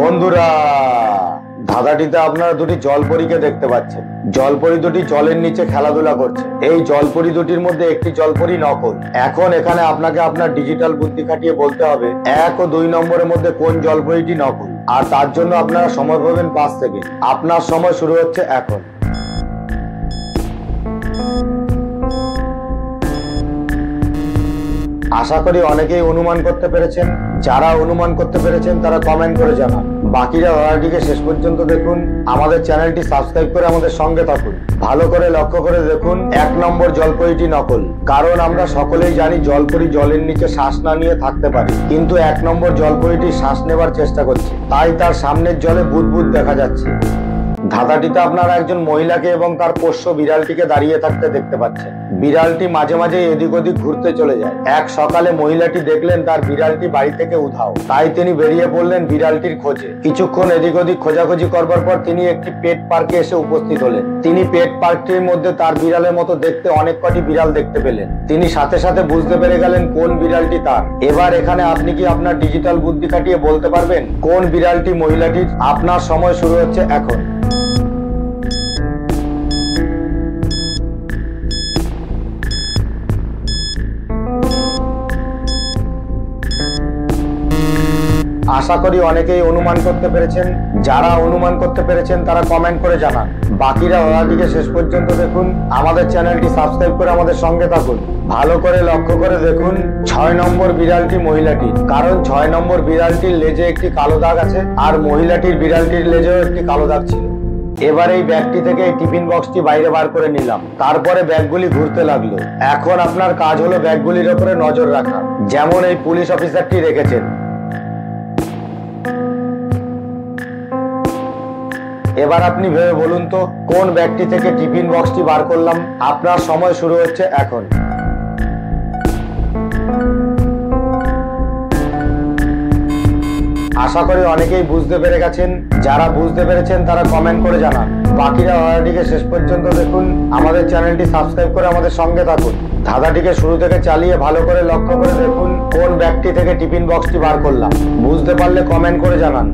বন্ধুরা, ধাঁধাটিতে আপনারা দুটি জলপরীকে দেখতে পাচ্ছেন। জলপরী দুটি জলের নিচে খেলাধুলা করছে। এই জলপরী দুটির মধ্যে একটি জলপরী নকল। এখন এখানে আপনাকে আপনার ডিজিটাল বুদ্ধি খাটিয়ে বলতে হবে 1 ও 2 নম্বরের মধ্যে কোন জলপরীটি নকল। আর তার জন্য আপনারা সময় পাবেন 5 সেকেন্ড। আপনার সময় শুরু হচ্ছে এখন। আশা করি অনেকেই অনুমান করতে পেরেছেন। যারা অনুমান করতে পেরেছেন তারা কমেন্ট করে জানান। বাকিরা ভিডিওটিকে শেষ পর্যন্ত দেখুন। আমাদের চ্যানেলটি সাবস্ক্রাইব করে আমাদের সঙ্গে থাকুন। ভালো করে লক্ষ্য করে দেখুন 1 নম্বর জলপরীটি নকল। কারণ আমরা সকলেই জানি জলপরী জলের নিচে শ্বাস না নিয়ে থাকতে পারে, কিন্তু 1 নম্বর জলপরীটি শ্বাস নেবার চেষ্টা করছে, তাই তার সামনের জলে বুদবুদ দেখা যাচ্ছে। ধাঁধাটিতে আপনারা একজন মহিলাকে এবং তার পোষ্য বিড়ালটিকে দাঁড়িয়ে থাকতে দেখতে পাচ্ছেন। বিড়ালটি মাঝে মাঝে এদিক ওদিক ঘুরতে চলে যায়। এক সকালে মহিলাটি দেখলেন তার বিড়ালটি বাড়ি থেকে উধাও, তাই তিনি বেরিয়ে পড়লেন বিড়ালটির খোঁজে। কিছুক্ষণ এদিক ওদিক খোঁজাখুঁজি করবার পর তিনি একটি পেট পার্কে এসে উপস্থিত হলেন। তিনি পেট পার্কটির মধ্যে তার বিড়ালের মতো দেখতে অনেক কটি বিড়াল দেখতে পেলেন। তিনি সাথে সাথে বুঝতে পেরে গেলেন কোন বিড়ালটি তার। এবার এখানে আপনি কি আপনার ডিজিটাল বুদ্ধি খাটিয়ে বলতে পারবেন কোন বিড়ালটি মহিলাটির? আপনার সময় শুরু হচ্ছে এখন। আশা করি অনেকেই অনুমান করতে পেরেছেন। যারা অনুমান করতে পেরেছেন তারা কমেন্ট করে জানান। বাকিরা ভিডিওটিকে শেষ পর্যন্ত দেখুন। আমাদের চ্যানেলটি সাবস্ক্রাইব করে আমাদের সঙ্গে থাকুন। ভালো করে লক্ষ্য করে দেখুন 6 নম্বর বিড়ালটি মহিলাটির। কারণ 6 নম্বর বিড়ালটির লেজে একটি কালো দাগ আছে, আর মহিলাটির বিড়ালটির লেজেও একটি কালো দাগ ছিল। এবার এই ব্যাগটি থেকে এই টিফিন বক্সটি বাইরে বার করে নিলাম। তারপরে ব্যাগগুলি ঘুরতে লাগলো। এখন আপনার কাজ হলো ব্যাগগুলির উপরে নজর রাখা, যেমন এই পুলিশ অফিসারটি রেখেছেন। এবার আপনি ভেবে বলুন তো কোন ব্যাগটি থেকে টিফিন বক্সটি বার করলাম। আপনার সময় শুরু হচ্ছে এখন। আশা করি অনেকেই বুঝতে পেরে গেছেন। যারা বুঝতে পেরেছেন তারা কমেন্ট করে জানান। বাকিরা ভিডিওটিকে শেষ পর্যন্ত দেখুন। আমাদের চ্যানেলটি সাবস্ক্রাইব করে আমাদের সঙ্গে থাকুন। ধাঁধাটিকে শুরু থেকে চালিয়ে ভালো করে লক্ষ্য করে দেখুন কোন ব্যাগটি থেকে টিফিন বক্সটি বার করলাম। বুঝতে পারলে কমেন্ট করে জানান।